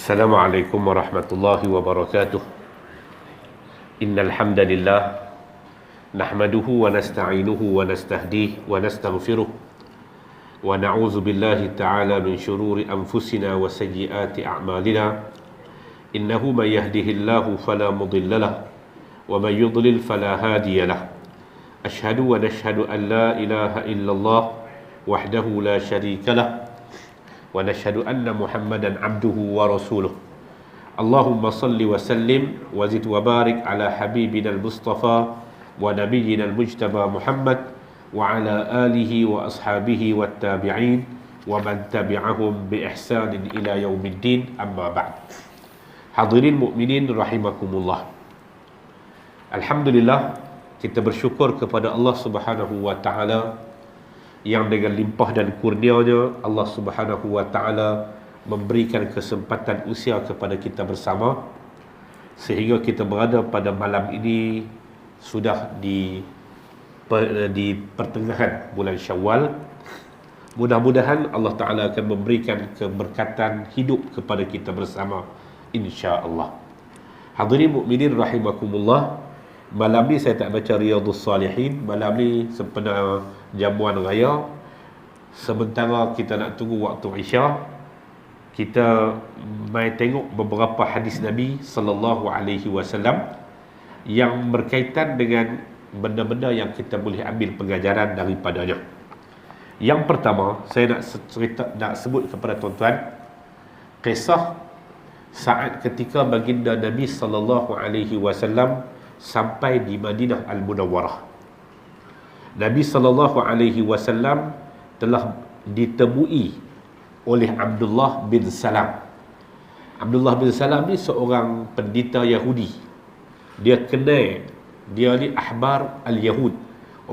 Assalamualaikum warahmatullahi wabarakatuh. Innal hamdalillah nahmaduhu wa nasta'inuhu wa nastahdihi wa nastaghfiruh wa na'udzu billahi ta'ala min shururi anfusina wa sayyiati a'malina. Innahu may yahdihillahu fala mudilla lahu wa may yudlil fala hadiya lahu. Ashhadu wa nashhadu an la ilaha illallah wahdahu la syarika lahu wa nashhadu anna Muhammadan abduhu wa rasuluh. Allahumma salli wa sallim wa zid wa barik ala habibina al-Mustafa wa nabiyyina al-mujtaba Muhammad wa ala alihi wa ashabihi wa tabi'in wa man tabi'ahum bi ihsanin ila yaumiddin, amma ba'd. Hadirin mukminin rahimakumullah. Alhamdulillah, kita bersyukur kepada Allah Subhanahu wa taala yang dengan limpah dan kurnianya Allah Subhanahu wa taala memberikan kesempatan usia kepada kita bersama sehingga kita berada pada malam ini sudah di pertengahan bulan Syawal. Mudah-mudahan Allah taala akan memberikan keberkatan hidup kepada kita bersama, insya-Allah. Hadirin mukminin rahimakumullah, malam ni saya tak baca Riyadhus Salihin. Malam ni sempena jamuan raya, sementara kita nak tunggu waktu Isya, kita mai tengok beberapa hadis Nabi sallallahu alaihi wasallam yang berkaitan dengan benda-benda yang kita boleh ambil pengajaran daripadanya. Yang pertama, saya nak sebut kepada tuan-tuan kisah saat ketika baginda Nabi sallallahu alaihi wasallam sampai di Madinah Al-Munawwarah. Nabi sallallahu alaihi wasallam telah ditemui oleh Abdullah bin Salam. Abdullah bin Salam ni seorang pendeta Yahudi. Dia kenal, dia ni ahbar al-Yahud,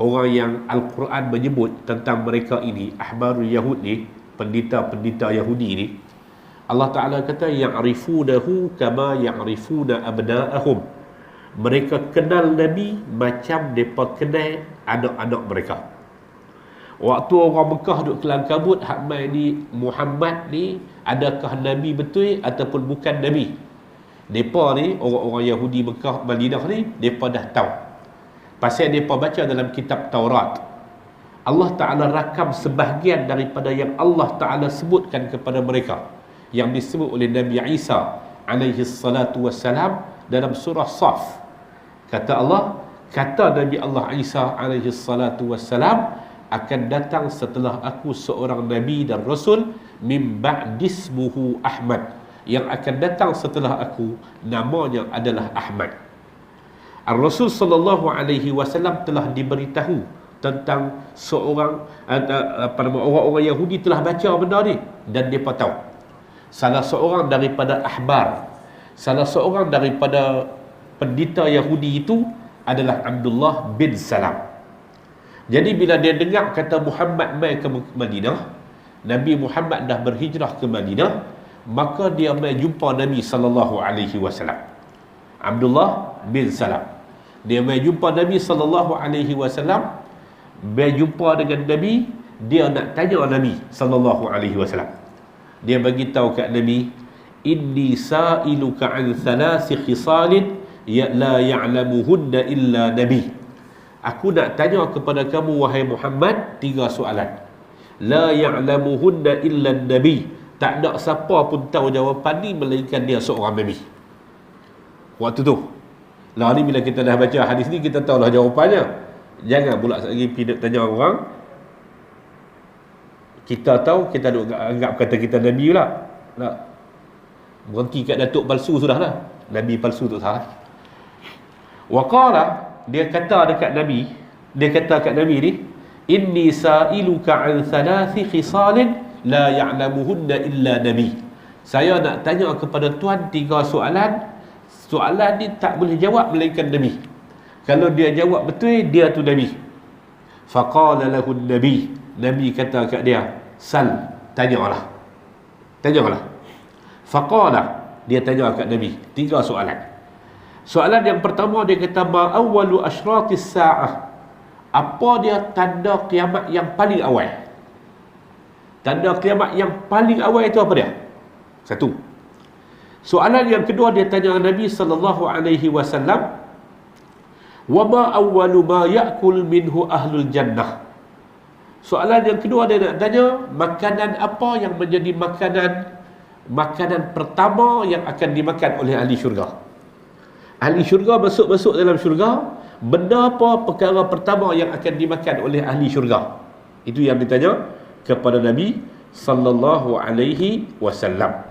orang yang Al-Quran menyebut tentang mereka ini, ahbarul Yahud ni, pendeta-pendeta Yahudi ni. Allah Ta'ala kata ya'rifunahu kama ya'rifuna abna'ahum. Mereka kenal Nabi macam mereka kenal anak-anak mereka. Waktu orang Mekah duk kelang kabut, hak mai ni Muhammad ni adakah Nabi betul ataupun bukan Nabi? Mereka ni, orang-orang Yahudi Mekah, Madinah ni, mereka dah tahu. Pasal mereka baca dalam kitab Taurat, Allah Ta'ala rakam sebahagian daripada yang Allah Ta'ala sebutkan kepada mereka, yang disebut oleh Nabi Isa alaihi salatu wassalam dalam surah Saf. Kata Allah, kata Nabi Allah Isa alaihi salatu wassalam, akan datang setelah aku seorang Nabi dan Rasul min ba'dismuhu Ahmad, yang akan datang setelah aku namanya adalah Ahmad. Ar-Rasul sallallahu alaihi wasallam telah diberitahu tentang seorang orang-orang Yahudi telah baca benda ni dan mereka tahu. Salah seorang daripada ahbar, salah seorang daripada pendeta Yahudi itu adalah Abdullah bin Salam. Jadi bila dia dengar kata Muhammad mai ke Madinah, Nabi Muhammad dah berhijrah ke Madinah, maka dia mai jumpa Nabi sallallahu alaihi wasallam. Abdullah bin Salam, dia mai jumpa Nabi sallallahu alaihi wasallam, mai jumpa dengan Nabi, dia nak tanya Nabi sallallahu alaihi wasallam. Dia bagi tahu kat Nabi, inni sa'iluka an thalasi khisalin la ya'lamuhunna illa nabi. Aku nak tanya kepada kamu wahai Muhammad 3 soalan. La ya'lamuhunna illa nabi. Tak ada siapa pun tahu jawapan ni melainkan dia seorang nabi. Waktu tu. Lah ni bila kita dah baca hadis ni, kita tahulah jawapannya. Jangan pula lagi pergi tanya orang. Kita tahu, kita duk anggap kata kita nabi pula. Tak. Berhenti kat datuk palsu sudahlah. Nabi palsu tu salah. Waqala, dia kata dekat Nabi, dia kata kat Nabi ni, inni sa'iluka an thalathi khisalin la ya'lamuhunna illa nabi. Saya nak tanya kepada tuan 3 soalan. Soalan ni tak boleh jawab melainkan Nabi. Kalau dia jawab betul, dia tu Nabi. Faqala lahu nabi, Nabi kata kat dia, sal, tanyalah. Tanyalah. Faqala, dia tanya kat Nabi 3 soalan. Soalan yang pertama, dia kata ma awwalu asyratis sa'ah. Apa dia tanda kiamat yang paling awal? Tanda kiamat yang paling awal itu apa dia? Satu, Soalan yang kedua dia tanya Nabi sallallahu alaihi wasallam, "Wa ma awwalu ma ya'kul minhu ahlul jannah?" Soalan yang kedua dia nak tanya, makanan apa yang menjadi makanan pertama yang akan dimakan oleh ahli syurga? Ahli syurga masuk dalam syurga, benda apa perkara pertama yang akan dimakan oleh ahli syurga? Itu yang ditanya kepada Nabi sallallahu alaihi wasallam.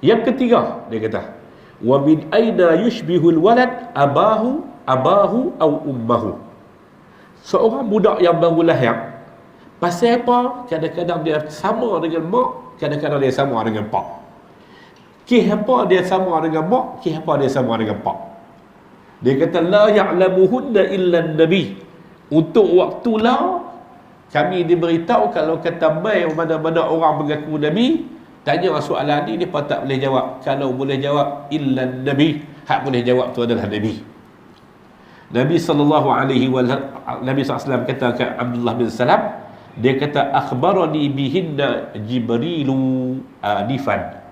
Yang ketiga dia kata, wa min aina yushbihul walad abahu au ummahu. Seorang budak yang baru lahir, pasal apa? Kadang-kadang dia sama dengan mak, kadang-kadang dia sama dengan pak. Apa dia sama dengan mak, apa dia sama dengan pak. Dia kata la ya'lamuhunna illa an-nabi. Untuk waktulah kami diberitahu kalau kata mai mana-mana orang mengaku nabi, tanya soalan ni dia tak boleh jawab. Kalau boleh jawab illa an-nabi, hak boleh jawab tu adalah nabi. Nabi SAW kata ke Abdullah bin Salam, dia kata akhbarani bihinna Jibrilu anifan.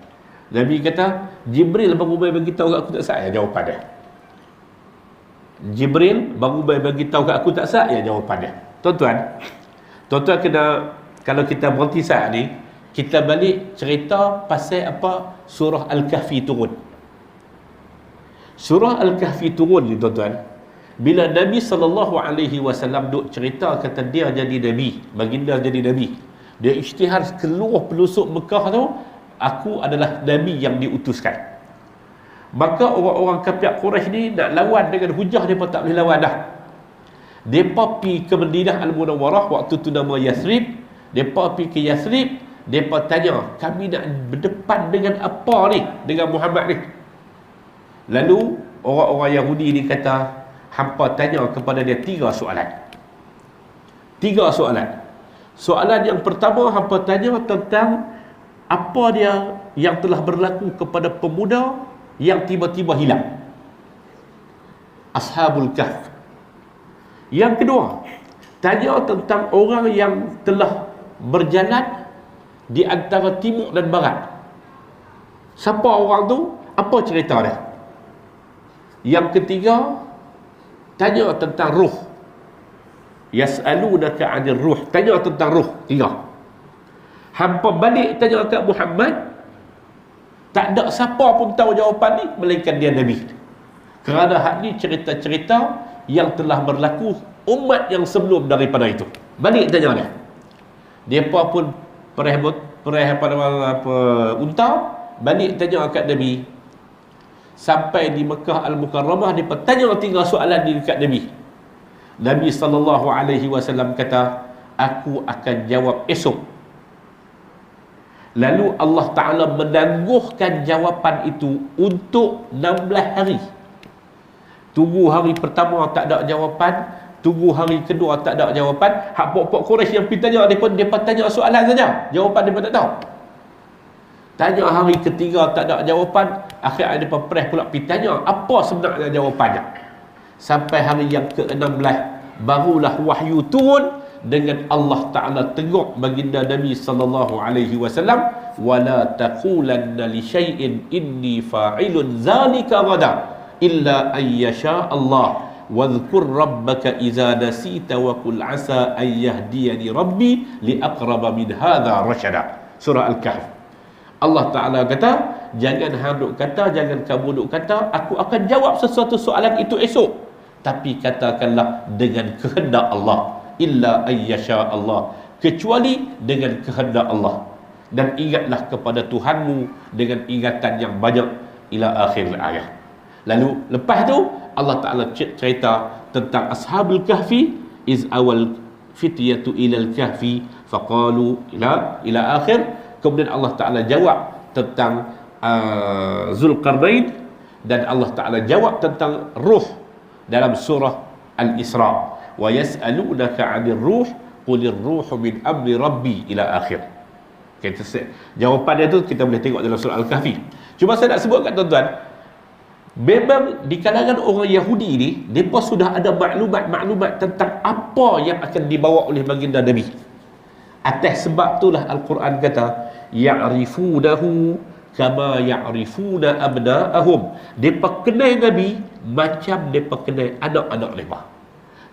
Nabi kata Jibril baru bagi tahu aku tak sah, ya jawapan dia. Jibril baru bagi tahu aku tak sah, ya jawapan dia. Tuan-tuan kena, kalau kita berhenti saat ni, kita balik cerita pasal apa surah Al-Kahfi turun. Surah Al-Kahfi turun ni tuan-tuan, bila Nabi SAW duk cerita kata dia jadi Nabi, baginda jadi Nabi, dia isytihar keluar pelosok Mekah tu, aku adalah Nabi yang diutuskan. Maka orang-orang kafir Quraisy ni nak lawan dengan hujah, mereka tak boleh lawan dah. Mereka pergi ke Madinah Al-Munawwarah, waktu tu nama Yathrib. Mereka pergi ke Yathrib, mereka tanya, kami nak berdepan dengan apa ni, dengan Muhammad ni. Lalu orang-orang Yahudi ni kata, hampa tanya kepada dia 3 soalan. Soalan yang pertama, hampa tanya tentang apa dia yang telah berlaku kepada pemuda yang tiba-tiba hilang, Ashabul Kahf. Yang kedua, tanya tentang orang yang telah berjalan di antara timur dan barat. Siapa orang tu? Apa cerita dia? Yang ketiga, tanya tentang ruh. Yas'alunaka 'anil ruh. Tanya tentang ruh. 3. Hampa balik tanya kat Muhammad, tak ada siapa pun tahu jawapan ni melainkan dia Nabi. Kerana hak ni cerita-cerita yang telah berlaku umat yang sebelum daripada itu. Balik tanya dia. Depa pun pereh unta, balik tanya kat Nabi. Sampai di Mekah Al-Mukarramah, dia tanya 3 soalan ni dekat Nabi. Nabi SAW kata, aku akan jawab esok. Lalu Allah Ta'ala menangguhkan jawapan itu untuk 16 hari. Tunggu hari pertama tak ada jawapan, tunggu hari kedua tak ada jawapan. Hak pok-pok Quraisy yang pergi tanya, mereka tanya soalan saja, jawapan mereka tak tahu. Tanya hari ketiga tak ada jawapan, akhirnya mereka press pula pergi tanya apa sebenarnya jawapannya. Sampai hari yang ke-16 barulah wahyu turun dengan Allah Ta'ala tengok baginda Nabi SAW, wala taqulanna li syai'in inni fa'ilun zalika ghadan illa ayyasha Allah wadhkur rabbaka idza nasita wa qul asa an yahdiyani rabbi li aqraba min hadha rasyada. Surah Al-Kahf. Allah Ta'ala kata, jangan kamu duk kata aku akan jawab sesuatu soalan itu esok, tapi katakanlah dengan kehendak Allah, illa ayyasha Allah, kecuali dengan kehendak Allah. Dan ingatlah kepada Tuhanmu dengan ingatan yang banyak, ila akhir ayat. Lalu lepas tu Allah Ta'ala cerita tentang Ashabul Kahfi, iz awal fityatu ilal kahfi faqalu ila akhir. Kemudian Allah Ta'ala jawab tentang Zulkarnain, dan Allah Ta'ala jawab tentang ruh dalam surah Al-Isra. Wa yas'alunaka 'anil ruh qulir ruhu min amri rabbi ila akhir. Jawapan dia tu kita boleh tengok dalam surah Al-Kahfi. Cuma saya nak sebut kat tuan-tuan, memang di kalangan orang Yahudi ni, mereka sudah ada maklumat tentang apa yang akan dibawa oleh baginda Nabi. Atas sebab itulah Al-Quran kata, ya'rifunahu kama ya'rifuna abna'ahum. Depa kenal Nabi macam depa kenal anak-anak mereka.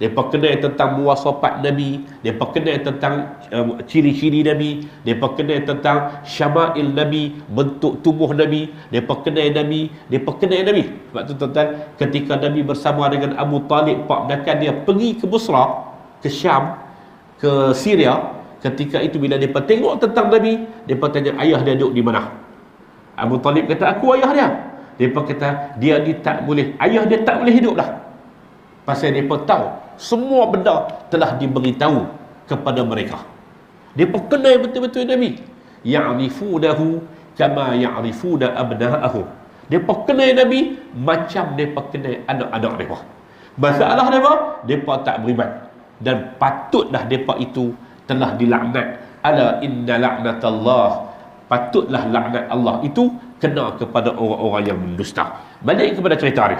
Depa kenal tentang muwasafat Nabi, depa kenal tentang ciri-ciri Nabi, depa kenal tentang syama'il Nabi, bentuk tubuh Nabi, depa kenal Nabi, depa kenal Nabi. Sebab tu tuan-tuan, ketika Nabi bersama dengan Abu Talib, pak mendakan dia pergi ke Busra, ke Syam, ke Syria, ketika itu bila depa tengok tentang Nabi, depa tanya ayah dia duduk di mana. Abu Talib kata, aku ayah dia. Depa kata, dia ni tak boleh, ayah dia tak boleh hidup dah. Pasal depa tahu semua benda telah diberitahu kepada mereka. Depa kenal betul-betul Nabi. Ya'rifunahu kama ya'rifuna abna'ahum. Depa kenal Nabi macam depa kenal anak-anak mereka. Masalah depa tak beriman, dan patutlah depa itu telah dilaknat. Ala inna la'natallah, patutlah laknat Allah itu kena kepada orang-orang yang mendusta. Balik kepada cerita ni,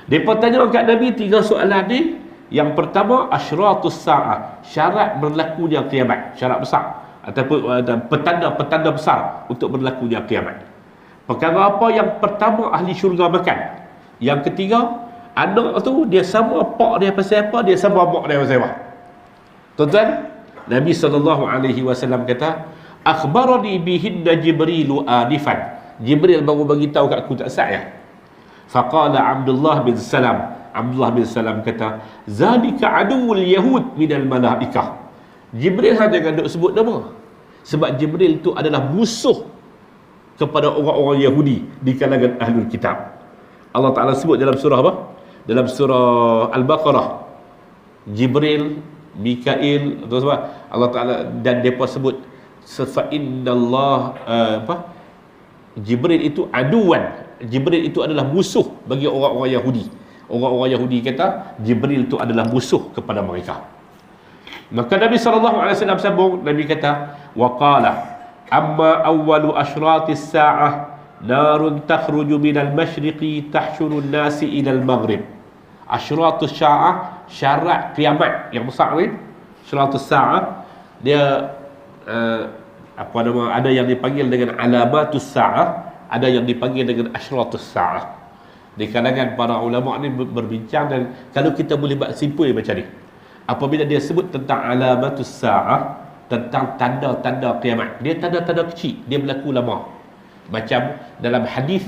depa tanya kat Nabi 3 soalan ni. Yang pertama, asyratus sa'ah, syarat berlakunya kiamat, syarat besar ataupun petanda-petanda besar untuk berlakunya kiamat. Perkara apa yang pertama ahli syurga makan? Yang ketiga, anak tu dia sama pak dia pasal apa, dia sama mak dia pasal apa. Tuan-tuan, Nabi SAW kata, akhbarani bihinna Jibrilu anifan. Jibril baru bagi tahu kat aku tak sah ya. Faqala Abdullah bin Salam, Abdullah bin Salam kata, zalika aduul yahud minal malaikah. Jibril hanya duk sebut nama, sebab Jibril itu adalah musuh kepada orang-orang Yahudi di kalangan ahlul kitab. Allah Ta'ala sebut dalam surah apa? Dalam surah Al-Baqarah, Jibril, Mikail, atau apa? Allah Ta'ala, dan mereka sebut fa innallah Jibril itu aduan. Jibril itu adalah musuh bagi orang-orang Yahudi. Orang-orang Yahudi kata Jibril itu adalah musuh kepada mereka. Maka Nabi SAW sambung, Nabi kata, waqala amma awwalu asyratis sa'ah narun takhruju minal masyriqi tahsyurun nasi ilal maghrib. Asyratus sa'ah, syarat kiamat yang besar ni, asyratus sa'ah, dia ada yang dipanggil dengan alamatus sa'ah, ada yang dipanggil dengan asyratus sa'ah. Di kalangan para ulama ni berbincang, dan kalau kita boleh buat simpul macam ni, apabila dia sebut tentang alamatus sa'ah, tentang tanda-tanda kiamat, dia tanda-tanda kecil, dia berlaku lama. Macam dalam hadis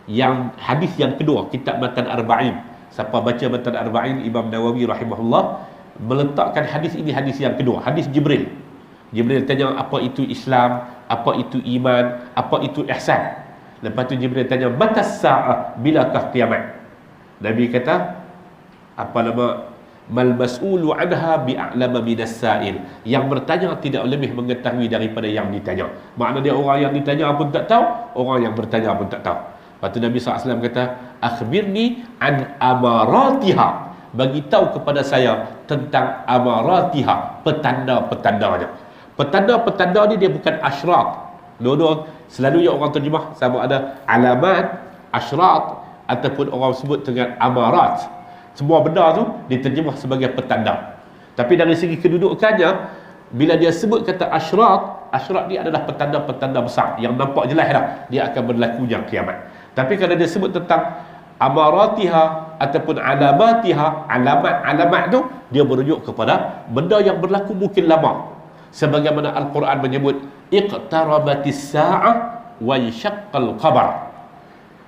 yang kedua, kitab Matan Arba'in. Siapa baca Matan Arba'in, Imam Nawawi rahimahullah meletakkan hadis ini hadis yang kedua, hadis Jibril. Jibril tanya apa itu Islam, apa itu iman, apa itu ihsan. Lepas tu Jibril tanya, batas sa'ah, bilakah kiamat? Nabi kata, mal mas'ulu anha bi'a'lama minas sa'il. Yang bertanya tidak lebih mengetahui daripada yang ditanya. Makna dia orang yang ditanya pun tak tahu, orang yang bertanya pun tak tahu. Lepas tu Nabi SAW kata, akhbirni an amaratiha, bagi tahu kepada saya tentang amaratiha, petanda-petandanya. Petanda-petanda ni dia bukan asyrat. Dua-dua selalunya orang terjemah sama ada alamat, asyrat, ataupun orang sebut dengan amarat. Semua benda tu diterjemah sebagai petanda. Tapi dari segi kedudukannya, bila dia sebut kata asyrat ni adalah petanda-petanda besar yang nampak jelas dah dia akan berlakunya kiamat. Tapi kalau dia sebut tentang amaratiha ataupun alamatiha, alamat-alamat tu dia merujuk kepada benda yang berlaku mungkin lama. Sebagaimana Al-Quran menyebut iqtarabatis sa'ah wa insyaqqal qamar.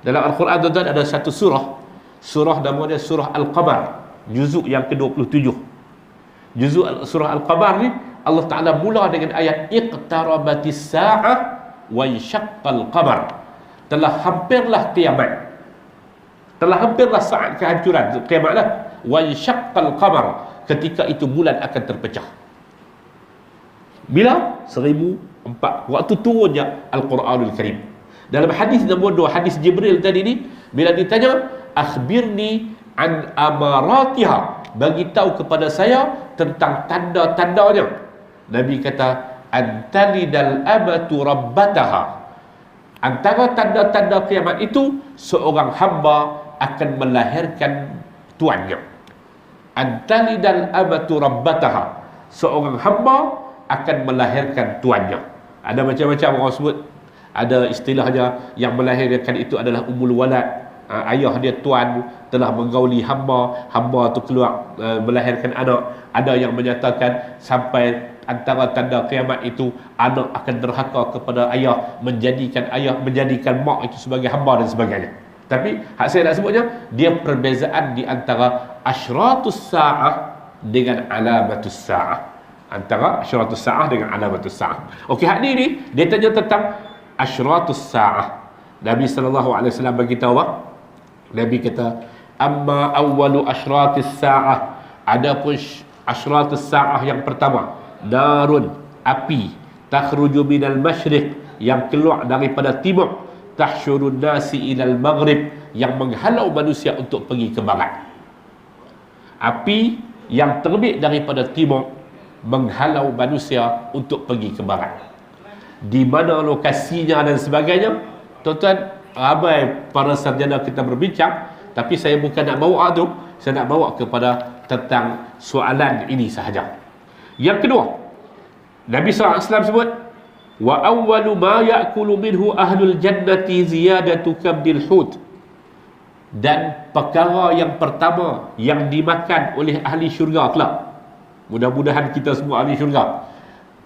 Dalam Al-Quran tuan-tuan ada satu surah nama dia surah Al-Qamar, juzuk yang ke-27. Juzuk surah Al-Qamar ni Allah Ta'ala mula dengan ayat iqtarabatis sa'ah wa insyaqqal qamar. Telah hampirlah kiamat, telah hampirlah saat kehancuran kiamatlah. Wa insyaqqal qamar, ketika itu bulan akan terpecah. Bila? 1004, waktu turunnya Al-Quranul Karim. Dalam hadis nombor 2, hadis Jibril tadi ni, bila ditanya akhbirni an amaratiha, bagi tahu kepada saya tentang tanda-tandanya, Nabi kata antalidal abatu rabbataha. Antara tanda-tanda kiamat itu, seorang hamba akan melahirkan tuannya. Antalidal abatu rabbataha, seorang hamba akan melahirkan tuannya. Ada macam-macam orang sebut Ada istilahnya yang melahirkan itu adalah umul walad. Ayah dia tuan telah menggauli hamba tu keluar melahirkan anak. Ada yang menyatakan sampai antara tanda kiamat itu anak akan derhaka kepada ayah, menjadikan mak itu sebagai hamba dan sebagainya. Tapi hak saya nak sebutnya, dia perbezaan di antara asyratus sa'ah dengan alamatus sa'ah. Antara asyratus sa'ah dengan alamatus sa'ah. Okey, hak ni dia tanya tentang asyratus sa'ah. Nabi SAW beritahu apa? Nabi kata, amma awwalu asyratis sa'ah, adapun asyratus sa'ah yang pertama, narun, api, takhruju minal masyriq, yang keluar daripada timur, tahsyurun nasi ilal maghrib, yang menghalau manusia untuk pergi ke barat. Api yang terbit daripada timur menghalau manusia untuk pergi ke barat. Di mana lokasinya dan sebagainya, tuan-tuan, ramai para sarjana kita berbincang, tapi saya bukan nak bawa tu, saya nak bawa kepada tentang soalan ini sahaja. Yang kedua, Nabi SAW sebut, wa awwalu ma ya'kulu minhu ahlul jannati ziyadatu kabdil hut, dan perkara yang pertama yang dimakan oleh ahli syurga kelak, mudah-mudahan kita semua ahli syurga,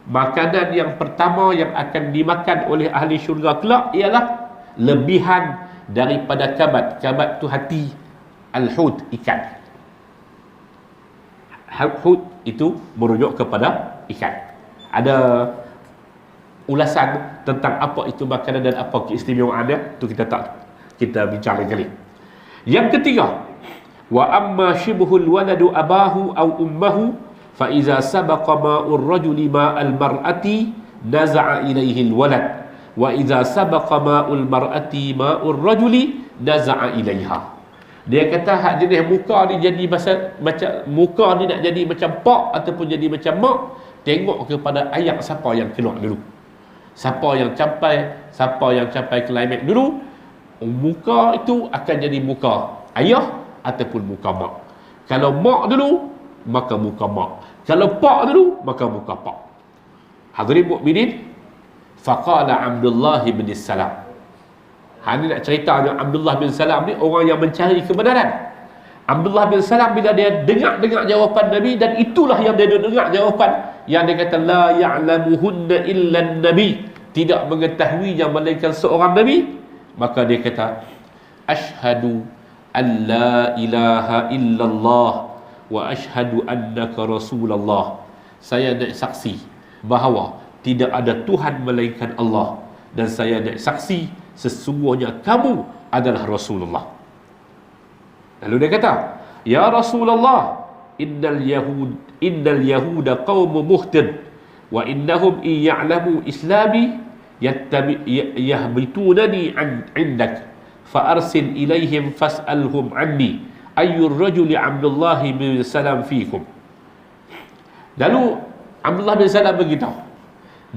makanan yang pertama yang akan dimakan oleh ahli syurga kelak ialah lebihan daripada kabad. Kabad tu hati, al-hut, ikan. Hut itu merujuk kepada ikan. Ada ulasan tentang apa itu makanan dan apa keistimewaan dia, tu kita bincang lain kali. Yang ketiga, wa amma shibhul waladu abahu aw ummahu fa iza sabaqa ma'ur rajuli ma'al mar'ati naza'a ilaihi al-walad wa iza sabaqa ma'ul mar'ati ma'ur rajuli naza'a ilaiha. Dia kata hak jenis muka ni jadi macam muka ni nak jadi macam pak ataupun jadi macam mak, tengok kepada ayat siapa yang keluar dulu, siapa yang capai klimax dulu, muka itu akan jadi muka ayah ataupun muka mak. Kalau mak dulu, maka muka mak. Kalau pak dulu, maka muka pak. Hadirin mukminin, faqala Abdullah bin Salam. Ini nak cerita Abdullah bin Salam ni orang yang mencari kebenaran. Abdullah bin Salam bila dia dengar jawapan Nabi, dan itulah yang dia dengar jawapan yang dia kata la ya'lamuhunna illa nabi, tidak mengetahuinya melainkan seorang nabi, maka dia kata asyhadu an la ilaha illallah wa asyhadu annaka rasulullah. Saya nak saksi bahawa tidak ada Tuhan melainkan Allah, dan saya nak saksi sesungguhnya kamu adalah Rasulullah. Lalu dia kata, ya Rasulullah, innal yahuda qaumun muhtad wa innahum in ya'lamu islami yahbitunani indak fa arsil ilaihim fas'alhum anni ayyur rajuli Abdullah bin Salam fikum. Lalu Abdullah bin Salam beritahu,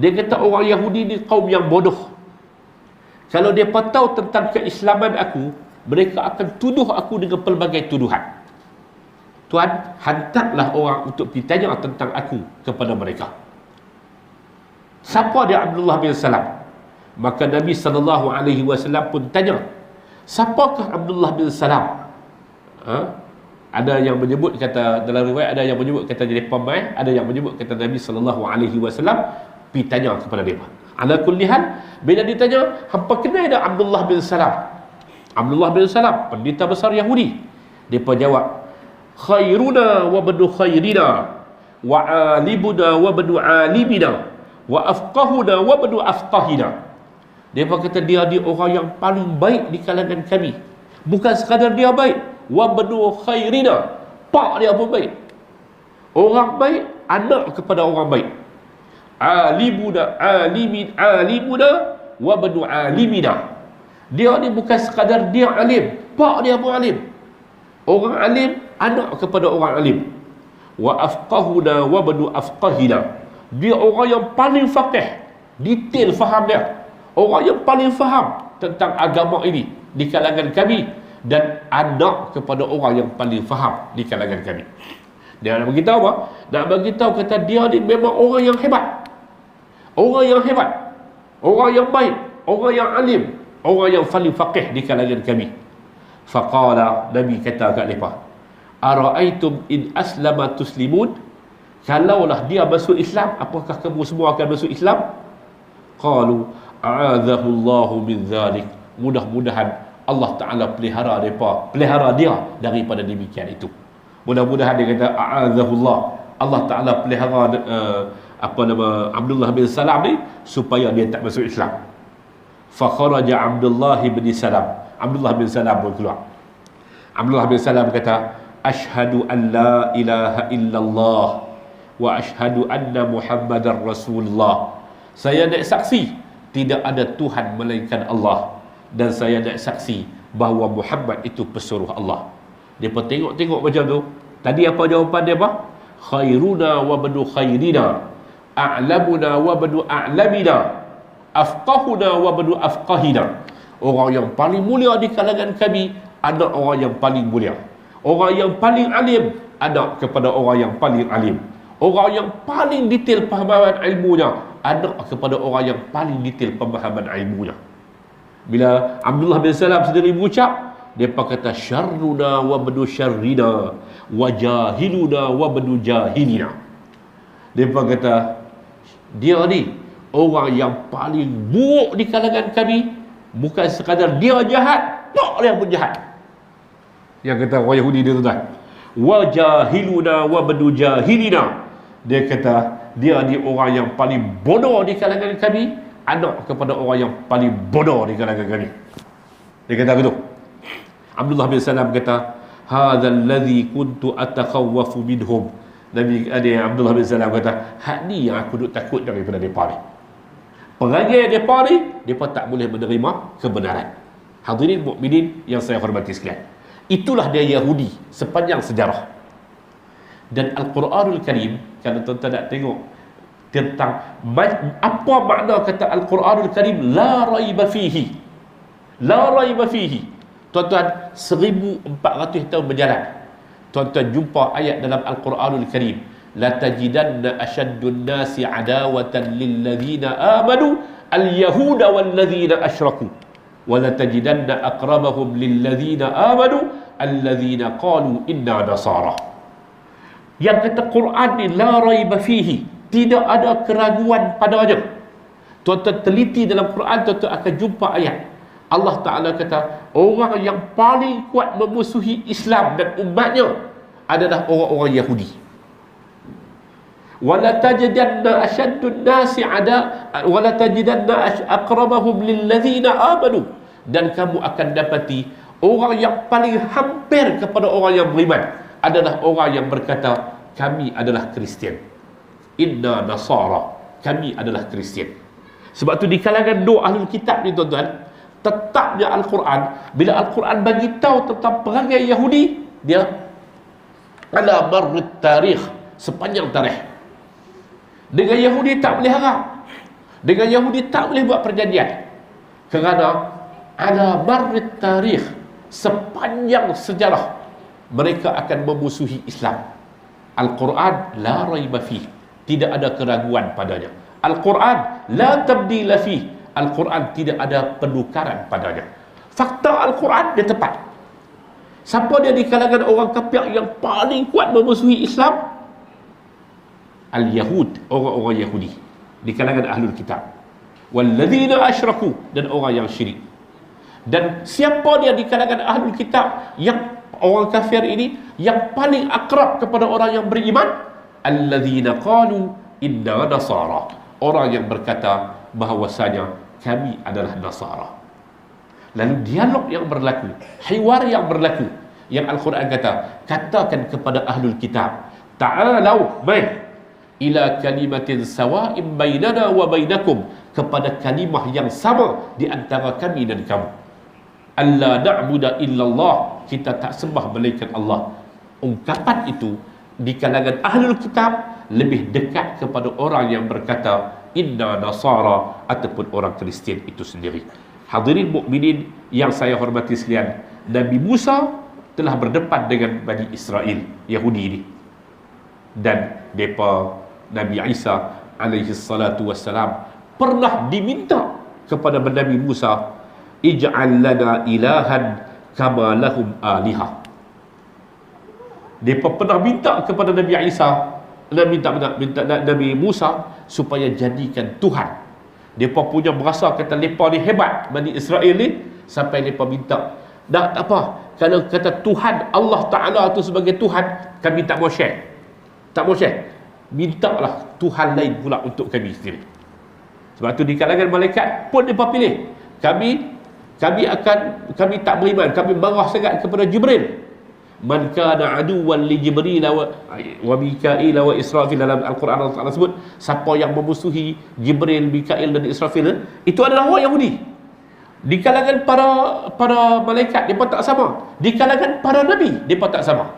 dia kata orang Yahudi ni kaum yang bodoh. Kalau dia tahu tentang keislaman aku, mereka akan tuduh aku dengan pelbagai tuduhan. Tuan, hantarlah orang untuk ditanya tentang aku kepada mereka. Siapa dia Abdullah bin Salam? Maka Nabi SAW pun tanya, siapakah Abdullah bin Salam? Ada yang menyebut kata, dalam riwayat ada yang menyebut kata jadi pemain, ada yang menyebut kata Nabi SAW pergi tanya kepada dia. Ala kulli hal, bila ditanya, hampa kenal dah Abdullah bin Salam? Abdullah bin Salam, pendeta besar Yahudi. Dia pun jawab, khairuna wa badu khairina, wa alibuna wa badu alimina, wa afqahuna wa badu afqahina. Dia pun kata dia orang yang paling baik di kalangan kami. Bukan sekadar dia baik, wa badu khairina, pak dia pun baik. Orang baik, anak kepada orang baik. Alimuna wa banu alimina. Dia ni bukan sekadar dia alim, pak dia pun alim. Orang alim, anak kepada orang alim. Wa afqahuna wa banu afqahina. Dia orang yang paling faqih, detail faham dia. Orang yang paling faham tentang agama ini di kalangan kami, dan anak kepada orang yang paling faham di kalangan kami. Dia nak beritahu apa? Nak beritahu kata dia ni memang orang yang hebat. Orang yang hebat, orang yang baik, orang yang alim, orang yang paling faqih di kalangan kami. Faqala, Nabi kata kat mereka, ara'aitum in aslama tuslimun? Kalaulah dia masuk Islam, apakah kamu semua akan masuk Islam? Qalu a'adzahullahu min dhalik. Mudah-mudahan Allah Ta'ala pelihara dia daripada demikian itu. Mudah-mudahan dia kata a'adzahullah, Allah Ta'ala pelihara Abdullah bin Salam ni supaya dia tak masuk Islam. Fa kharaja Abdullah bin Salam. Abdullah bin Salam pun keluar. Abdullah bin Salam kata, asyhadu an la ilaha illallah wa asyhadu anna Muhammadar Rasulullah. Saya nak saksi tidak ada Tuhan melainkan Allah, dan saya nak saksi bahawa Muhammad itu pesuruh Allah. Dia pun tengok macam tu. Tadi apa jawapan dia apa? Khairuna wa banu khairina, a'lamuna wa banu a'lamina, afqahuna wa banu afqahina. Orang yang paling mulia di kalangan kami ada orang yang paling mulia. Orang yang paling alim ada kepada orang yang paling alim. Orang yang paling detail pemahaman ilmunya ada kepada orang yang paling detail pemahaman ilmunya. Bila Abdullah bin Salam sendiri mengucap, dia kata syarruna wa badu syarrina wa jahiluna wa badu jahilina. Dia kata dia ni orang yang paling buruk di kalangan kami. Bukan sekadar dia jahat, tak dia pun jahat. Yang kata orang Yahudi dia tuan, wa jahiluna wa badu jahilina. Dia kata dia ni orang yang paling bodoh di kalangan kami, anak kepada orang yang paling bodoh di kalangan kami. Dia kata begitu. Abdullah bin Salam kata, hadzal ladzi kuntu atakhawwafu minhum. Nabi Abdullah bin Salam kata, hak ni yang aku duk takut daripada depa ni. Perangai depa ni, depa tak boleh menerima kebenaran. Hadirin mukminin yang saya hormati sekalian, itulah dia Yahudi sepanjang sejarah. Dan Al-Quranul Karim, kalau tuan-tuan nak tengok tentang apa makna kata Al-Quranul Karim, la raiba fihi, la raiba fihi. Tuan-tuan, 1400 tahun berjalan, tuan-tuan jumpa ayat dalam Al-Quranul Karim, la tajidanna ashaddun nasi adawatan lilladzina amanu al-yahuda walladzina asyraku wa la tajidanna aqrabahum lilladzina amanu alladzina qalu inna nasara. Yang kata Quran ni la raiba fihi, tidak ada keraguan padanya. Tuan-tuan teliti dalam Quran, tuan-tuan akan jumpa ayat Allah Ta'ala kata orang yang paling kuat memusuhi Islam dan umatnya adalah orang-orang Yahudi. Wala tajidanna ashaddun nasi ada wala tajidanna aqrabahum lilladzina amanu, dan kamu akan dapati orang yang paling hampir kepada orang yang beriman adalah orang yang berkata kami adalah Kristian. Inna nasara, kami adalah Kristian. Sebab tu di kalangan dua ahlul kitab ni tuan-tuan, tetapnya Al-Quran, bila Al-Quran bagi tahu tentang perangai Yahudi, dia ala marrit tarikh, sepanjang tarikh. Dengan Yahudi tak boleh harap, dengan Yahudi tak boleh buat perjanjian, kerana ala marrit tarikh, sepanjang sejarah mereka akan memusuhi Islam. Al-Quran la raiba fih, tidak ada keraguan padanya. Al-Quran la tabdila fih, Al-Quran tidak ada penukaran padanya. Fakta Al-Quran dia tepat. Siapa dia di kalangan orang kafir yang paling kuat memusuhi Islam? Al-Yahud, orang-orang Yahudi di kalangan ahlul kitab. Walladzina asyraku, dan orang yang syirik. Dan siapa dia di kalangan ahlul kitab yang orang kafir ini yang paling akrab kepada orang yang beriman? Alladzina qalu inna nasara, orang yang berkata bahawasanya kami adalah Nasara. Lalu dialog yang berlaku, hiwar yang berlaku, yang Al-Quran kata, katakan kepada ahlul kitab, ta'alau ila kalimatin sawa'im bainana wa bainakum, kepada kalimah yang sama di antara kami dan kamu. Alla na'budu illallah, kita tak sembah melainkan Allah. Ungkapan itu di kalangan ahlul kitab lebih dekat kepada orang yang berkata inna nasara, ataupun orang Kristian itu sendiri. Hadirin mukminin yang saya hormati sekalian, Nabi Musa telah berdepan dengan Bani Israel, Yahudi ini, dan mereka Nabi Isa alaihi salatu wassalam pernah diminta kepada Nabi Musa, ij'al lana ilahan kama lahum alihah. Mereka pernah minta kepada Nabi Isa, minta Nabi Musa supaya jadikan Tuhan. Mereka punya merasa kata mereka ni hebat, Bani Israel ni, sampai mereka minta, tak apa, kalau kata Tuhan Allah Ta'ala tu sebagai Tuhan, kami tak mau share. Tak mau share. Mintalah Tuhan lain pula untuk kami sendiri. Sebab tu di kalangan malaikat pun mereka pilih, kami tak beriman, kami marah sangat kepada Jibril. Man kana aduwan li Jibril wa Mikail wa Israfil, dalam Al-Quran Allah Ta'ala sebut, siapa yang memusuhi Jibril, Mikail dan Israfil, itu adalah orang Yahudi. Di kalangan para malaikat mereka tak sama. Di kalangan para nabi mereka tak sama.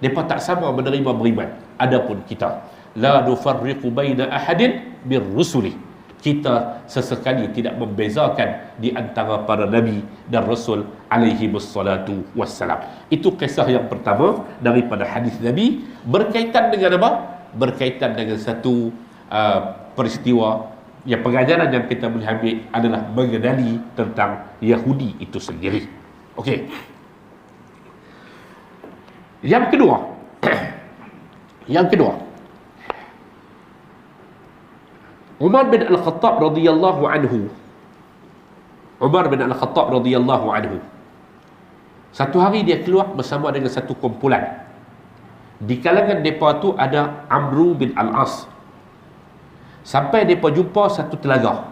Mereka tak sama menerima beriman. Adapun kita, la nufarriqu baina ahadin birrusuli, kita sesekali tidak membezakan di antara para nabi dan rasul alaihi wassalatu wassalam. Itu kisah yang pertama daripada hadis Nabi, berkaitan dengan apa? Berkaitan dengan satu peristiwa yang pengajaran yang kita boleh ambil adalah mengenali tentang Yahudi itu sendiri. Okey. Yang kedua, Umar bin Al-Khattab radhiyallahu anhu. Satu hari dia keluar bersama dengan satu kumpulan. Di kalangan mereka tu ada Amru bin Al-As. Sampai mereka jumpa satu telaga.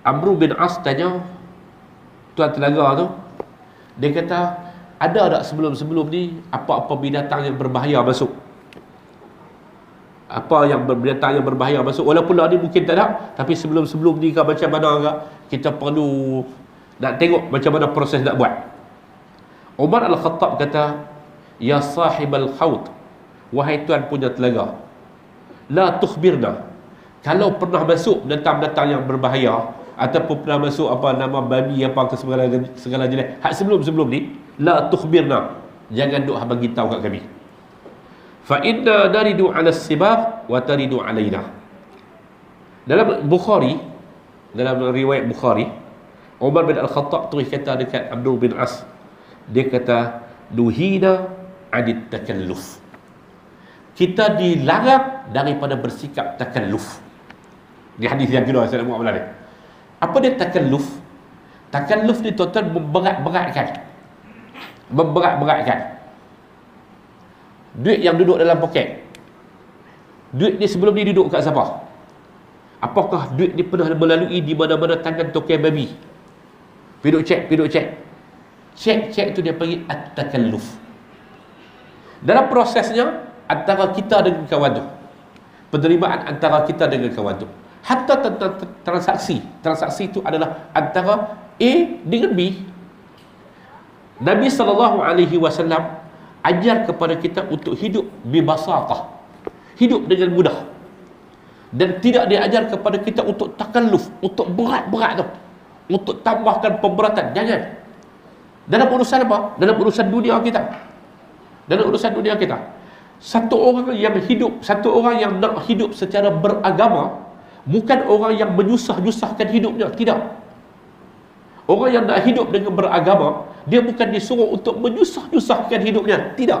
Amru bin As tanya tuan telaga tu, dia kata, ada tak sebelum-sebelum ni apa-apa binatang yang berbahaya masuk? Apa yang binatang yang berbahaya masuk? Walaupun lah ni mungkin tak ada, tapi sebelum-sebelum ni kan macam mana agak, kita perlu nak tengok macam mana proses nak buat. Umar Al-Khattab kata, ya sahibal khawt, wahai tuan punya telaga, la tukhbirna, kalau pernah masuk binatang-binatang yang berbahaya, ataupun pernah masuk apa nama babi apa ke segala jenis hak sebelum ni, la tukhbirna, jangan duk bagi tahu kat kami. Fa inna naridu 'ala as-sibaq wa taridu 'alaina. Dalam Bukhari, dalam riwayat Bukhari, Umar bin Al-Khattab terus kata dekat Abdul bin As, dia kata, nuhina 'anit takalluf, kita dilarang daripada bersikap takalluf. Di hadis yang kedua saya nak buat malam ni. Apa dia takalluf? Takalluf ni tuan-tuan memberat-beratkan. Duit yang duduk dalam poket, duit ni sebelum ni duduk kat siapa? Apakah duit ni pernah melalui di mana-mana tangan token babi? Piduk cek. Cek tu dia panggil at-takalluf. Dalam prosesnya antara kita dengan kawan tu, penerimaan antara kita dengan kawan tu, hatta tentang transaksi itu adalah antara A dengan B. Nabi SAW ajar kepada kita untuk hidup bibasatah, hidup dengan mudah, dan tidak diajar kepada kita untuk takalluf, untuk berat-berat tu, untuk tambahkan pemberatan. Jangan. Dalam urusan apa? Dalam urusan dunia kita. Satu orang yang nak hidup secara beragama bukan orang yang menyusah-nyusahkan hidupnya. Tidak. Orang yang nak hidup dengan beragama, dia bukan disuruh untuk menyusah-nyusahkan hidupnya. Tidak.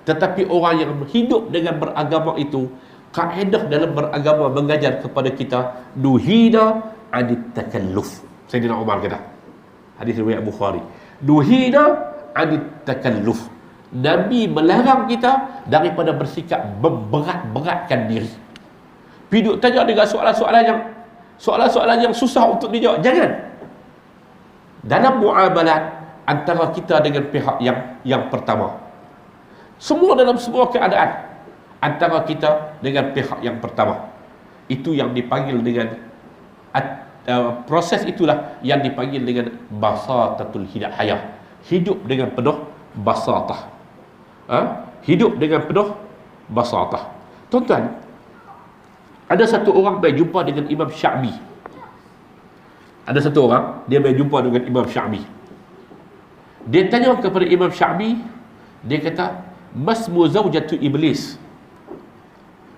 Tetapi orang yang hidup dengan beragama itu, kaedah dalam beragama mengajar kepada kita, nuhina 'anit takalluf. Sayyidina Umar kata, hadis riwayat Bukhari, nuhina 'anit takalluf. Nabi melarang kita daripada bersikap memberat-beratkan diri. Piduk tanya dengan soalan-soalan yang susah untuk dijawab. Jangan. Dalam muamalat antara kita dengan pihak yang pertama, dalam semua keadaan antara kita dengan pihak yang pertama, itu yang dipanggil dengan proses itulah yang dipanggil dengan basatatul hidayah. Hidup dengan penuh basatah. Hidup dengan penuh basatah. Tuan-tuan, ada satu orang berjumpa dengan Imam Sya'bi. Dia berjumpa dengan Imam Sya'bi. Dia tanya kepada Imam Sya'bi, dia kata, masmu zaujatu iblis.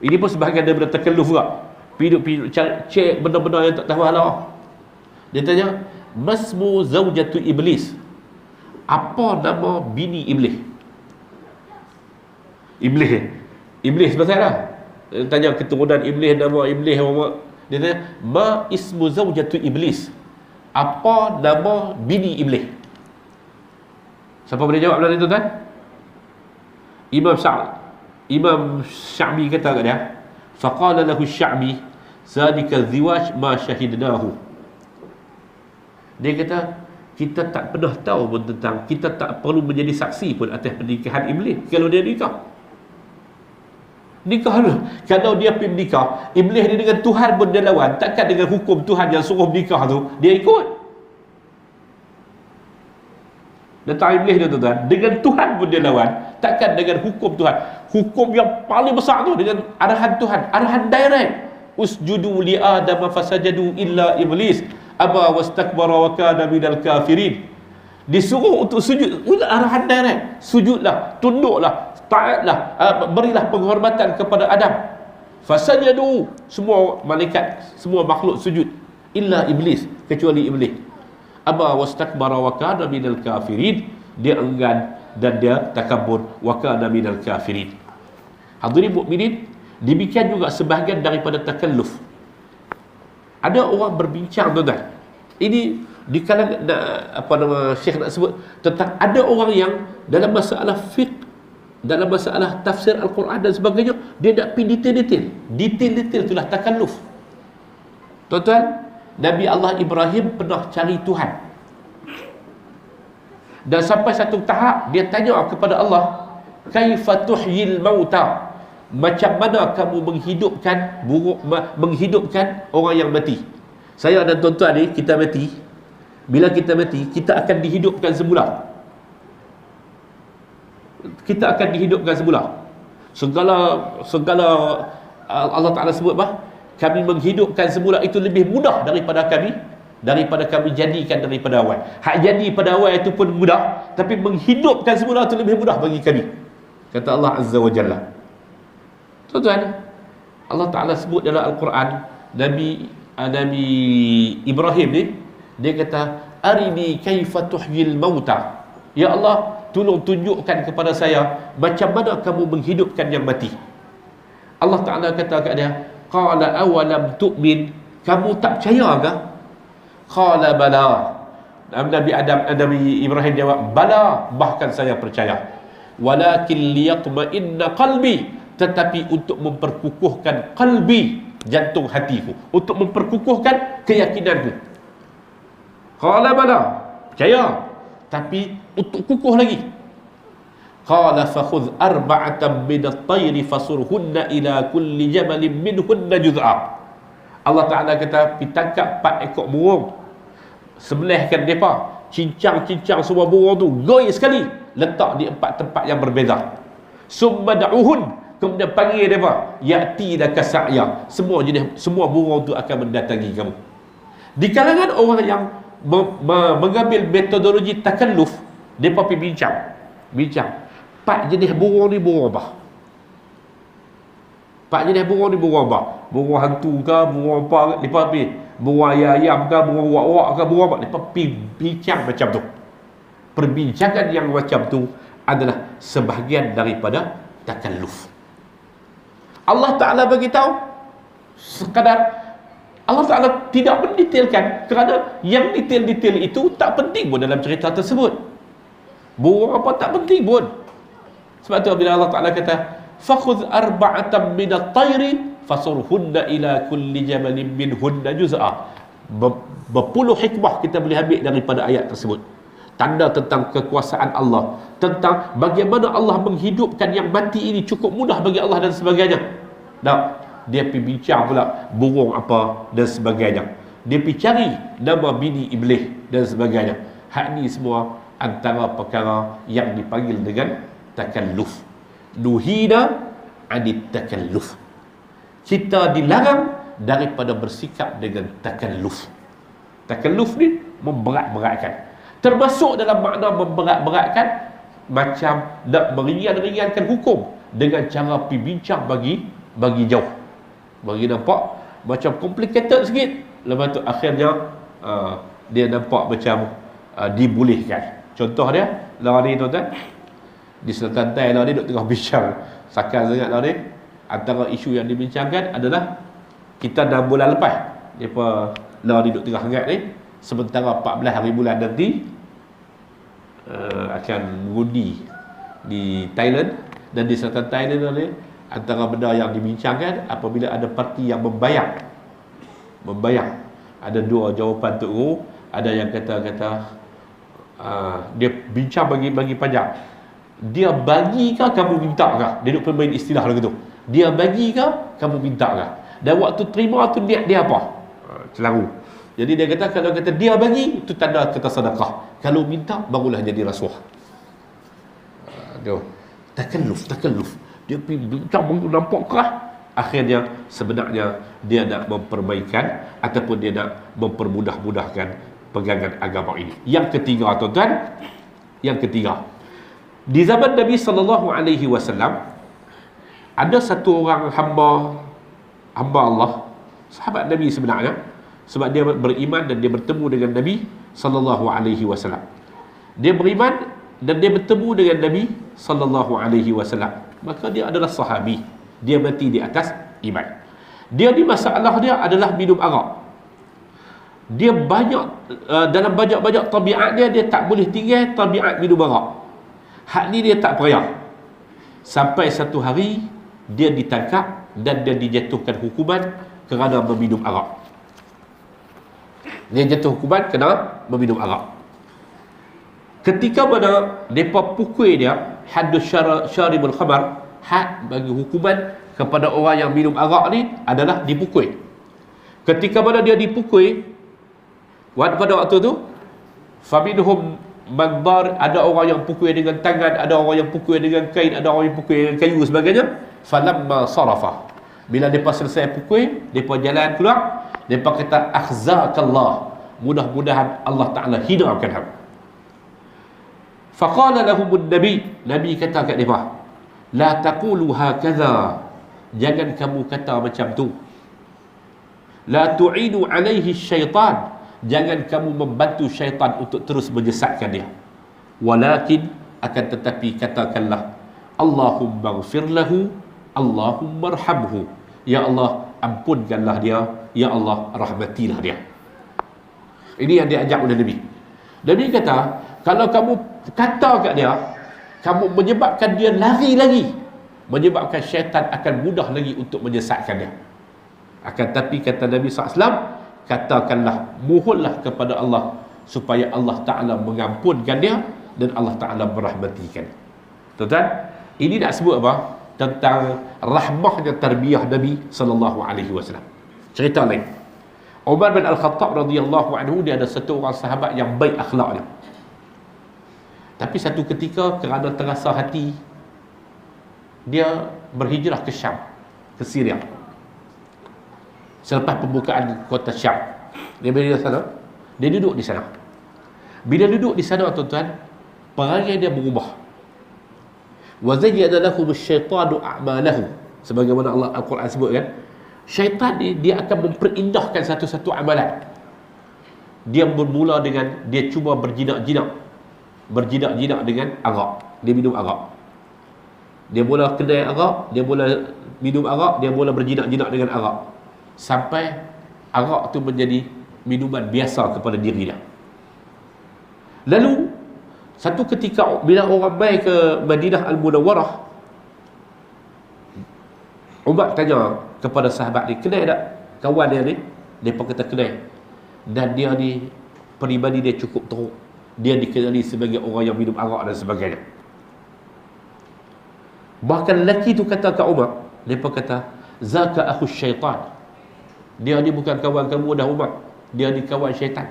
Ini pun sebahagian daripada takalluf juga. Piduk cek benda-benda yang tak tahu halah. Dia tanya, masmu zaujatu iblis, apa nama bini iblis? Iblis pasal lah. Dia tanya keturunan iblis, nama iblis apa. Dia tanya, ma ismu zaujatu iblis, apa nama bini iblis? Siapa boleh jawab dalam itu kan? Imam Sya'bi kata kat dia, faqala lahu Sya'bi zalika ziwaj ma syahidnahu. Dia kata, kita tak pernah tahu pun tentang, kita tak perlu menjadi saksi pun atas pernikahan iblis. Kalau dia nikah lah. Kalau dia pergi nikah, iblis ni dengan Tuhan pun dia lawan. Takkan dengan hukum Tuhan yang suruh nikah tu dia ikut. Datang iblis dia tuan-tuan, dengan Tuhan pun dia lawan. Takkan dengan hukum Tuhan, hukum yang paling besar tu, dengan arahan Tuhan, arahan direct. Usjudu li Adam fasajadu illa iblis aba wastakbara wa kana minal kafirin. Disuruh untuk sujud, arahan direct. Sujudlah, tunduklah, taatlah, berilah penghormatan kepada Adam. Fasajadu, semua malaikat, semua makhluk sujud, illa iblis, kecuali iblis. Aba wastakbara wa kana minal kafirin, dia enggan dan dia takabur, wa kana minal kafirin. Hadirin mukminin, demikian juga sebahagian daripada takalluf. Ada orang berbincang tuan-tuan, ini di kalangan apa nama Syekh nak sebut tentang, ada orang yang dalam masalah fiqh, dalam masalah tafsir Al-Quran dan sebagainya, dia nak pergi detail itulah takalluf. Tuan-tuan, Nabi Allah Ibrahim pernah cari Tuhan, dan sampai satu tahap dia tanya kepada Allah, kaifa tuhyil mauta, macam mana kamu menghidupkan orang yang mati. Saya dan tuan-tuan ni, kita mati, bila kita mati, kita akan dihidupkan semula. Kita akan dihidupkan semula. Segala Allah Ta'ala sebut apa? Kami menghidupkan semula itu lebih mudah daripada kami jadikan daripada awal. Hak jadi pada awal itu pun mudah, tapi menghidupkan semula itu lebih mudah bagi kami, kata Allah Azza wa Jalla. Tuan-tuan, Allah Ta'ala sebut dalam Al-Quran, Nabi Ibrahim ni, dia kata, arini kaifa tuhyil mauta, ya Allah, tolong tunjukkan kepada saya macam mana kamu menghidupkan yang mati. Allah Ta'ala kata kat dia, qala awalam tu'min, kamu tak percaya ke? Qala bala. Nabi Ibrahim jawab, bala, bahkan saya percaya. Walakin liyatma'inna qalbi, tetapi untuk memperkukuhkan qalbi, jantung hatiku, untuk memperkukuhkan keyakinanku. Qala bala, percaya, tapi untuk kukuh lagi. Qala fakhudh arba'atan min at-tayri fasurhunna ila kulli jabalin minhunna juz'a. Allah Ta'ala kata, pergi tangkap 4 ekor burung, sembelihkan mereka, cincang-cincang semua burung tu, goy sekali, letak di 4 tempat yang berbeza. Summa da'uhun, kemudian panggil mereka, ya'ti laka sa'ya, semua burung tu akan mendatangi kamu. Di kalangan orang yang mengambil metodologi takalluf, mereka pergi bincang 4 jenis burung ni burung apa? 4 jenis burung ni burung apa? Burung hantu ke, burung apa? Mereka pergi burung ayam ke, burung wak-wak ke, burung apa? Mereka pergi bincang macam tu. Perbincangan yang macam tu adalah sebahagian daripada takalluf. Allah Ta'ala bagi tahu sekadar, Allah Ta'ala tidak mendetailkan, kerana yang detail-detail itu tak penting pun dalam cerita tersebut. Burung apa tak penting pun. Sebab tu bila Allah Ta'ala kata, fakhudh arba'atan minat tayri fasurhunna ila kulli jabalin minhunna juz'a. Berpuluh hikmah kita boleh ambil daripada ayat tersebut. Tanda tentang kekuasaan Allah, tentang bagaimana Allah menghidupkan yang mati ini cukup mudah bagi Allah dan sebagainya. Dia pergi bincang pula burung apa dan sebagainya. Dia pergi cari nama bini iblis dan sebagainya. Hak ni semua antara perkara yang dipanggil dengan takalluf. Nuhina anit takalluf. Kita dilarang daripada bersikap dengan takalluf. Takalluf ni memberat-beratkan. Termasuk dalam makna memberat-beratkan, macam nak meringan-ringankan hukum dengan cara pergi bincang bagi jauh, bagi nampak macam complicated sikit. Lepas tu akhirnya dia nampak macam dibolehkan. Contoh dia lah ni tuan-tuan, di Selatan Tai lah ni duk tengah bincang sakal sangat lah ni. Antara isu yang dibincangkan adalah kita 6 bulan lepas depa lah ni duk tengah hangat ni, sementara 14 hari bulan nanti akan mengundi di Thailand. Dan di Selatan Thailand ni, antara benda yang dibincangkan apabila ada parti yang membayar. Ada dua jawapan Tok Guru. Ada yang kata dia bincang bagi pajak. Dia bagi ke kamu minta ke? Dia duk main istilah lagu tu. Dia bagi ke kamu minta ke? Dan waktu terima tu niat dia apa? Celaru. Jadi dia kata kalau kata dia bagi, itu tanda kata sedekah. Kalau minta barulah jadi rasuah. Takalluf. Dia pergi bincang nampak kerah. Akhirnya sebenarnya dia nak memperbaikan ataupun dia nak mempermudah-mudahkan pegangan agama ini. Yang ketiga tuan-tuan, di zaman Nabi SAW ada satu orang hamba Allah, sahabat Nabi sebenarnya, sebab dia beriman dan dia bertemu dengan Nabi SAW. Dia beriman dan dia bertemu dengan Nabi SAW. Maka dia adalah sahabi. Dia mati di atas iman. Dia di masalah dia adalah minum arak. Dia banyak dalam banyak-banyak tabiatnya dia tak boleh tinggal tabiat minum arak. Hak ni dia tak payah. Sampai satu hari dia ditangkap dan dia dijatuhkan hukuman kerana meminum arak. Dia jatuh hukuman kerana meminum arak. Ketika mana mereka pukul dia, haddus syaribul khamar, had bagi hukuman kepada orang yang minum arak ni adalah dipukul. Ketika mana dia dipukul, pada waktu tu, faminhum mandar, ada orang yang pukul dengan tangan, ada orang yang pukul dengan kain, ada orang yang pukul dengan kayu sebagainya. Falamma sarafa, bila mereka selesai pukul, mereka jalan keluar, mereka kata akhzakallah, mudah-mudahan Allah Ta'ala hinakan hang. Faqala lahumun Nabi kata kat mereka, la taqulu hakaza, jangan kamu kata macam tu. La tu'inu alaihi syaitan, jangan kamu membantu syaitan untuk terus menyesatkan dia. Walakin, akan tetapi katakanlah, Allahumma ghfir lahu, Allahumma arhamhu, ya Allah ampunkanlah dia, ya Allah rahmatilah dia. Ini yang diajak oleh Nabi. Nabi kata, kalau kamu kata kat dia, kamu menyebabkan dia lari lagi, menyebabkan syaitan akan mudah lagi untuk menyesatkan dia. Akan tapi kata Nabi SAW, katakanlah, mohonlah kepada Allah supaya Allah Ta'ala mengampunkan dia dan Allah Ta'ala merahmatikan. Tuan-tuan, ini nak sebut apa? Tentang rahmahnya tarbiyah Nabi SAW. Cerita lain, Umar bin Al-Khattab radhiyallahu anhu, dia ada satu orang sahabat yang baik akhlaknya. Tapi satu ketika kerana terasa hati, dia berhijrah ke Syam, ke Syria. Selepas pembukaan kota Syam, dia berada di sana, dia duduk di sana. Bila duduk di sana tuan-tuan, perangai dia berubah. Wa zayyana lahum asy-syaitanu a'malahu, sebagaimana Allah Al-Quran sebut kan, syaitan dia akan memperindahkan satu-satu amalan. Dia bermula dengan dia cuba berjinak-jinak dengan arak. Dia minum arak. Dia mula kedai arak, dia mula minum arak, dia mula berjinak-jinak dengan arak. Sampai arak tu menjadi minuman biasa kepada diri dia. Lalu satu ketika bila orang mai ke Madinah Al-Munawwarah, Umar tanya kepada sahabat ni, kenal tak kawan dia ni? Dia pun kata kenal. Dan dia ni peribadi dia cukup teruk. Dia dikenali sebagai orang yang minum arak dan sebagainya. Bahkan lelaki tu kata kat Umar, dia pun kata, zaka akhu syaitan, dia ni bukan kawan kamu dah Umar, dia ni kawan syaitan.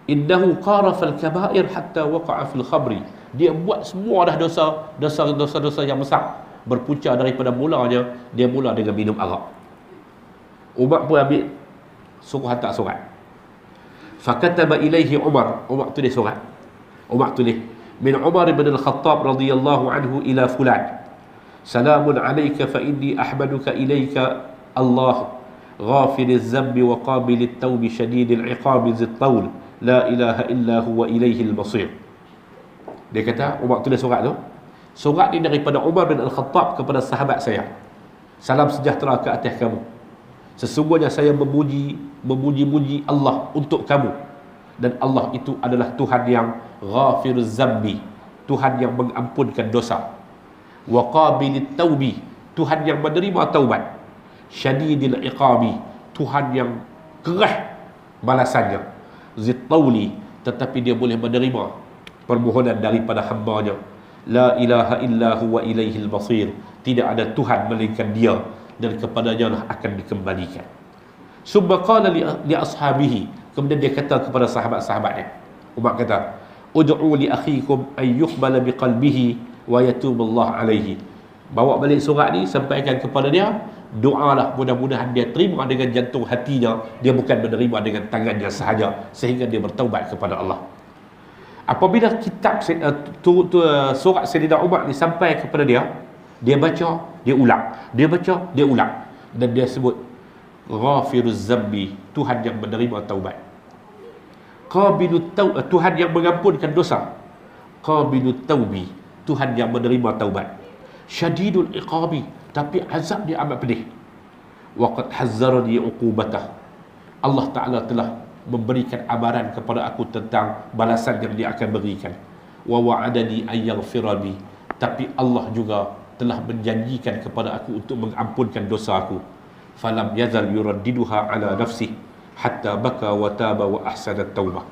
Innahu qarafal kabair hatta waqa'a fil khamri, dia buat semua dah dosa-dosa yang besar, berpunca daripada mulanya dia mula dengan minum arak. Umar pun ambil suruh hantar surat. Fakataba ilaihi Umar tulis surat. Umar tulis, min Umar ibn al-Khattab radhiyallahu anhu ila fulan, salamun alayka fa inni ahmaduka ilayka Allah ghafiriz zambi wa qabilit taubi syadidil iqabi zit taul la ilaha illa huwa ilaihil masir. Dia kata, Umar tulis surat tu. Surat ni daripada Umar bin Al-Khattab kepada sahabat saya. Salam sejahtera ke atas kamu. Sesungguhnya saya memuji Allah untuk kamu. Dan Allah itu adalah Tuhan yang ghafiruz zambi, Tuhan yang mengampunkan dosa. Wa qabilit taubi, Tuhan yang menerima taubat. Syadidil iqabi, Tuhan yang keras balasannya. Zittauli, tetapi dia boleh menerima permohonan daripada hamba-Nya. La ilaha illa huwa ilaihil masir, tidak ada Tuhan melainkan Dia, dan kepadanya lah akan dikembalikan. Summa qala li ashabihi, kemudian dia kata kepada sahabat-sahabatnya. Umar kata, ud'u li akhikum an yuqbala biqalbihi wa yatubullah alaihi. Bawa balik surat ni, sampaikan kepada dia, doalah mudah-mudahan dia terima dengan jantung hatinya, dia bukan menerima dengan tangannya sahaja, sehingga dia bertaubat kepada Allah. Apabila kitab surat Sayyidina Umar ni sampai kepada dia, dia baca, dia ulang, dia baca, dia ulang, dan dia sebut ghafiruz zambi, Tuhan yang menerima taubat. Qabilut taubi, Tuhan yang mengampunkan dosa. Qabilut taubi, Tuhan yang menerima taubat. Syadidul iqabi, tapi azab dia amat pedih. Waqad hazzarani uqubatah, Allah Ta'ala telah memberikan amaran kepada aku tentang balasan yang dia akan berikan. Wa wa'adani an yaghfirani, tapi Allah juga telah menjanjikan kepada aku untuk mengampunkan dosa aku. Falam yazal yuraddiduha ala nafsi hatta baka wa taba wa ahsana taubah.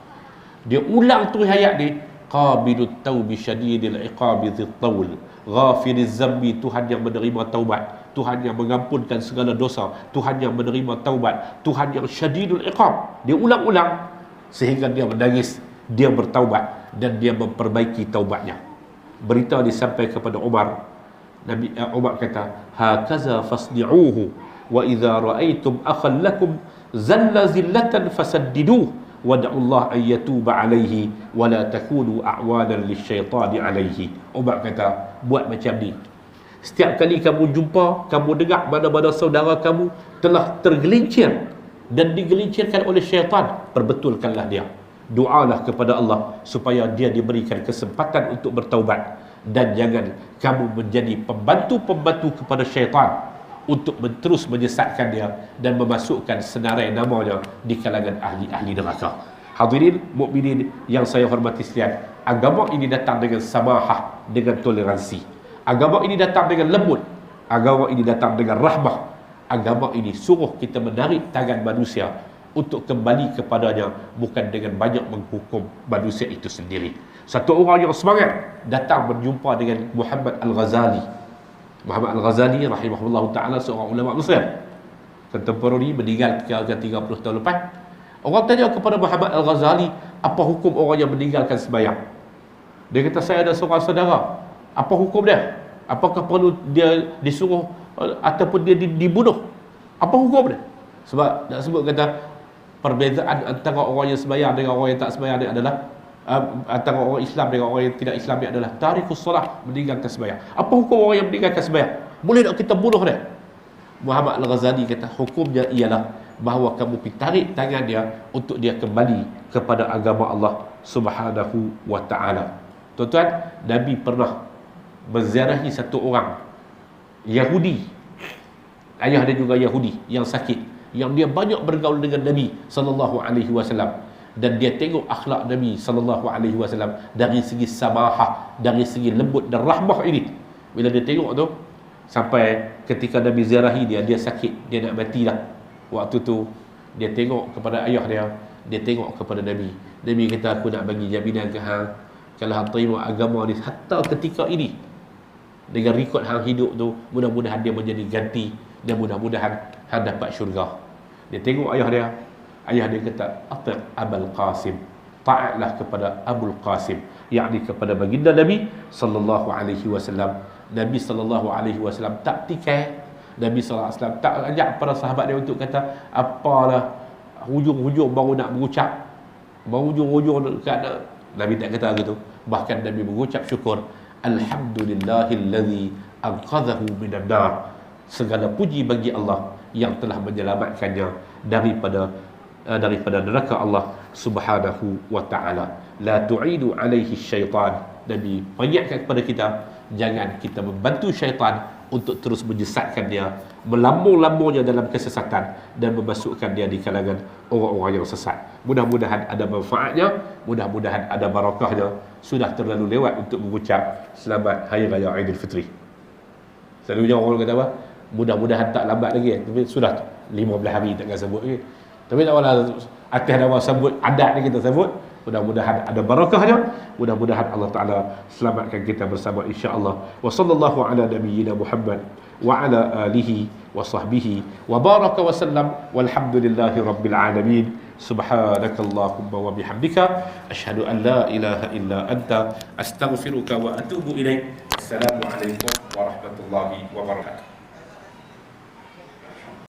Dia ulang tu ayat ni, qabilut taubi syadidil iqabi dhit taul ghafiriz zambi, Tuhan yang menerima taubat, Tuhan yang mengampunkan segala dosa, Tuhan yang menerima taubat, Tuhan yang syadidul iqab. Dia ulang-ulang sehingga dia menangis, dia bertaubat dan dia memperbaiki taubatnya. Berita disampaikan kepada Umar. Nabi Umar kata, hakaza fasdi'uhu wa idza ra'aitum akhan lakum zalla zillatan fasaddiduhu wad'ullah an yatuba alaihi wa la takunu a'wanan lisyaitani alaihi. Umar kata, buat macam ni. Setiap kali kamu jumpa, kamu dengar mana-mana saudara kamu telah tergelincir dan digelincirkan oleh syaitan, perbetulkanlah dia. Doalah kepada Allah supaya dia diberikan kesempatan untuk bertaubat, dan jangan kamu menjadi pembantu-pembantu kepada syaitan untuk terus menyesatkan dia dan memasukkan senarai namanya di kalangan ahli-ahli neraka. Hadirin mukminin yang saya hormati sekalian, agama ini datang dengan samahah, dengan toleransi. Agama ini datang dengan lembut. Agama ini datang dengan rahmah. Agama ini suruh kita menarik tangan manusia untuk kembali kepadanya, bukan dengan banyak menghukum manusia itu sendiri. Satu orang yang semangat datang berjumpa dengan Muhammad Al-Ghazali. Muhammad Al-Ghazali rahimahullah ta'ala seorang ulama Mesir contemporary, meninggal kira-kira 30 tahun lepas. Orang tanya kepada Muhammad Al-Ghazali, apa hukum orang yang meninggalkan sembahyang? Dia kata, saya ada seorang saudara, apa hukum dia? Apakah perlu dia disuruh ataupun dia dibunuh? Apa hukum dia? Sebab nak sebut kata perbezaan antara orang yang sembahyang dengan orang yang tak sembahyang ni adalah antara orang Islam dengan orang yang tidak Islam ni adalah tarikus solah, meninggalkan sembahyang. Apa hukum orang yang meninggalkan sembahyang? Boleh tak kita bunuh dia? Muhammad Al-Ghazali kata, hukumnya ialah bahawa kamu tarik tangan dia untuk dia kembali kepada agama Allah Subhanahu wa ta'ala. Tuan-tuan, Nabi pernah menziarahi satu orang Yahudi, ayah dia juga Yahudi, yang sakit, yang dia banyak bergaul dengan Nabi sallallahu alaihi wasallam, dan dia tengok akhlak Nabi sallallahu alaihi wasallam dari segi samahah, dari segi lembut dan rahmah ini. Bila dia tengok tu, sampai ketika Nabi ziarahi dia, dia sakit, dia nak mati lah. Waktu tu dia tengok kepada ayah dia tengok kepada Nabi. Nabi kata, aku nak bagi jaminan ke hang, kalau hang terima agama ni hatta ketika ini, dengan rekod hang hidup tu, mudah-mudahan dia menjadi ganti, dan mudah-mudahan hang dapat syurga. Dia tengok ayah dia kata, ati' Abul Qasim, taatlah kepada Abul Qasim, yakni kepada baginda Nabi sallallahu alaihi wasallam. Nabi sallallahu alaihi wasallam tak tikai, Nabi sallallahu alaihi wasallam tak ajak para sahabat dia untuk kata apalah hujung-hujung baru nak mengucap, baru hujung-hujung kata. Nabi tak kata gitu. Bahkan Nabi mengucap syukur, alhamdulillahillazi anqadhahu minan nar. Segala puji bagi Allah yang telah menyelamatkannya daripada neraka Allah Subhanahu wa taala. La tu'idu alaihi syaitan. Nabi peringatkan kepada kita, jangan kita membantu syaitan untuk terus menyesatkan dia, melambung-lambungnya dalam kesesatan dan memasukkan dia di kalangan orang-orang yang sesat. Mudah-mudahan ada manfaatnya, mudah-mudahan ada barakahnya. Sudah terlalu lewat untuk mengucap selamat Hari Raya Aidilfitri. Selalunya orang kata apa? Mudah-mudahan tak lambat lagi, tapi sudah 15 hari takkan sebut lagi. Tapi tak apalah, atas nama sebut adat ni kita sebut. Mudah-mudahan ada barakahnya, mudah-mudahan Allah Ta'ala selamatkan kita bersama insya-Allah. Wa sallallahu ala nabiyyina Muhammad wa ala alihi wa sahbihi wa baraka wa sallam walhamdulillahi rabbil alamin. Subhanakallahumma wa bihamdika asyhadu an la ilaha illa anta astaghfiruka wa atubu ilaik. Assalamualaikum warahmatullahi wabarakatuh.